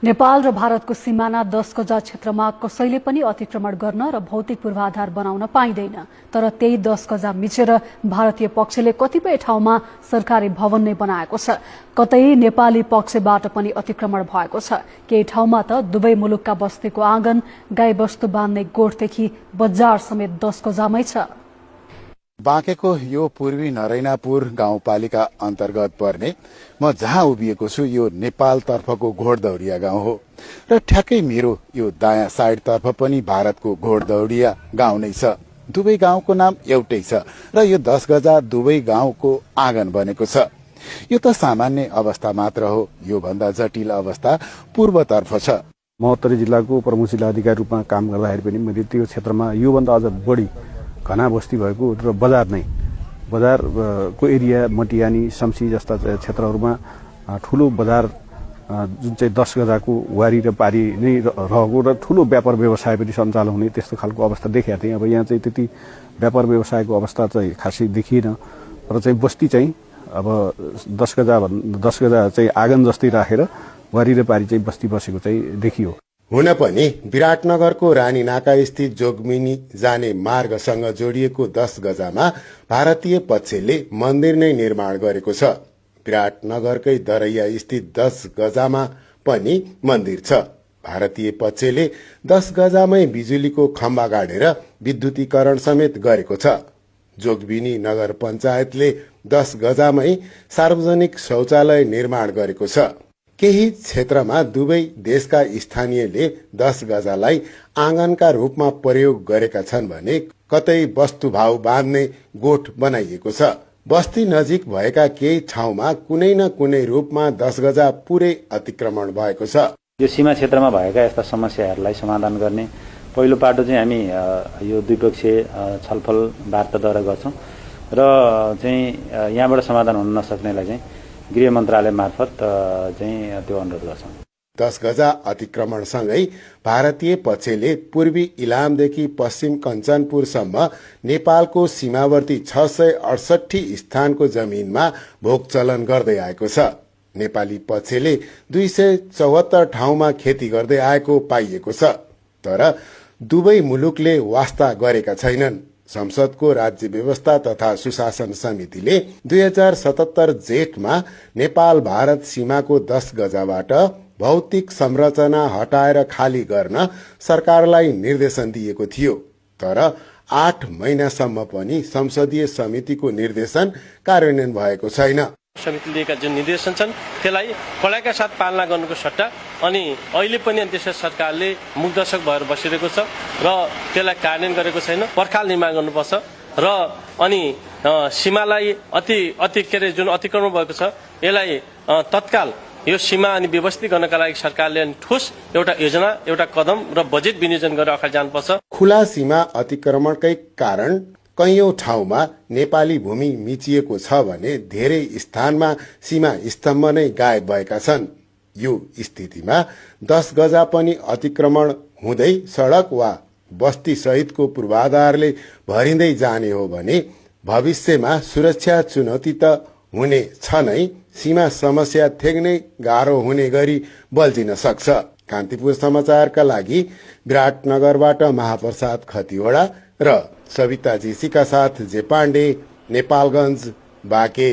नेपाल र भारतको सिमाना 10 गजा क्षेत्रमा कसैले पनि अतिक्रमण गर्न र भौतिक पूर्वाधार बनाउन पाइँदैन। तर त्यही 10 गजा मिचेर भारतीय पक्षले कतिपय ठाउँमा सरकारी भवन नै बनाएको छ। कतै नेपाली पक्षबाट पनि अतिक्रमण भएको छ। केही ठाउँमा त दुवै मुलुकका बस्तीको आँगन, गाईबस्तु बाँध्ने गोठदेखि बजार समेत 10 गजामै छ। बाँकेको यो पूर्वी नरैनापुर गाउँपालिका अन्तर्गत पर्ने म जहाँ उभिएको छु यो नेपाल तर्फको घोडदौडिया गाउँ हो र ठ्याक्कै मेरो यो दायाँ साइड तर्फ पनि भारतको घोडदौडिया गाउँ नै छ। दुवै गाउँको नाम एउटै छ र यो 10 गजा दुवै गाउँको आँगन बनेको छ। यो त सामान्य अवस्था मात्र हो, यो भन्दा जटिल अवस्था पूर्वतर्फ छ। महोत्तरी जिल्लाको प्रमुख जिल्ला अधिकारी रूपमा काम गर्दाखेरि पनि मैले त्यो क्षेत्रमा योभन्दा अझ बढी घना बस्ती भएको र बजारको एरिया मटियानी शम्सी जस्ता क्षेत्रहरूमा ठूलो बजार जुन चाहिँ 10 गजाको वारी र पारी नै रहेको र ठूलो व्यापार व्यवसाय पनि सञ्चालन हुने त्यस्तो खालको अवस्था देखेका थिएँ। अब यहाँ चाहिँ त्यति व्यापार व्यवसायको अवस्था चाहिँ खासै देखिएन र चाहिँ बस्ती चाहिँ अब 10 गजा चाहिँ आँगन जस्तै राखेर वारी र पारी चाहिँ बस्ती बसेको चाहिँ देखियो। हुन पनि विराटनगरको रानीनाका स्थित जोगमिनी जाने मार्गसँग जोडिएको 10 गजामा भारतीय पक्षले मन्दिर नै निर्माण गरेको छ। विराटनगरकै दरैया स्थित 10 गजामा पनि मन्दिर छ। भारतीय पक्षले 10 गजामै बिजुलीको खम्बा गाडेर विद्युतीकरण समेत गरेको छ। जोगबिनी नगर पञ्चायतले 10 गजामै सार्वजनिक शौचालय निर्माण गरेको छ। केही क्षेत्रमा दुवै देशका स्थानीयले 10 गजालाई आँगनका रूपमा प्रयोग गरेका छन् भने कतै वस्तुभाव बाँध्ने गोठ बनाइएको छ। बस्ती नजिक भएका केही ठाउँमा कुनै न कुनै रूपमा 10 गजा पूरै अतिक्रमण भएको छ। यो सीमा क्षेत्रमा भएका यस्ता समस्याहरूलाई समाधान गर्ने पहिलो पाटो चाहिँ हामी यो द्विपक्षीय छलफल वार्ताद्वारा गर्छौं र चाहिँ यहाँबाट समाधान हुन नसक्नेलाई चाहिँ गृह मन्त्रालय मार्फत चाहिँ त्यो अनुरोध गर्छौं। 10 गजा अतिक्रमणसँगै भारतीय पक्षले पूर्वी इलामदेखि पश्चिम कञ्चनपुरसम्म नेपालको सीमावर्ती 668 स्थानको जमिनमा भोग चलन गर्दै आएको छ। नेपाली पक्षले 274 ठाउँमा खेती गर्दै आएको पाइएको छ। तर दुवै मुलुकले वास्ता गरेका छैनन्। संसदको राज्य व्यवस्था तथा सुशासन समितिले 2077 जेठमा नेपाल भारत सीमाको 10 गजाबाट भौतिक संरचना हटाएर खाली गर्न सरकारलाई निर्देशन दिएको थियो। तर 8 महिनासम्म पनि संसदीय समितिको निर्देशन कार्यान्वयन भएको छैन। समितिले दिएका जुन निर्देशन छन् त्यसलाई कडाइका साथ पालना गर्नुको सट्टा अनि अहिले पनि देश सरकारले मुखदर्शक भएर बसिरहेको छ र त्यसलाई कार्यान्वयन गरेको छैन। पर्खाल निर्माण गर्नुपर्छ र अनि सीमालाई अति जुन अतिक्रमण भएको छ यसलाई तत्काल यो सीमा अनि व्यवस्थित गर्नका लागि सरकारले ठोस एउटा योजना, एउटा कदम र बजेट विनियोजन गरेर अगाडि जानुपर्छ। खुला सीमा अतिक्रमणकै कारण कैयौं ठाउँमा नेपाली भूमि मिचिएको छ भने धेरै स्थानमा सीमा स्तम्भ नै गायब भएका छन्। यो स्थितिमा 10 गजा पनि अतिक्रमण हुँदै सड़क वा बस्ती सहितको पूर्वाधारले भरिँदै जाने हो भने भविष्यमा सुरक्षा चुनौती त हुने छ नै, सीमा समस्या थेग्नै गाह्रो हुने गरी बल्झिन सक्छ। कान्तिपुर समाचारका लागि विराटनगरबाट महाप्रसाद खतिवडा र सविता जीसीका साथ जे पाण्डे, नेपालगञ्ज, बाँके।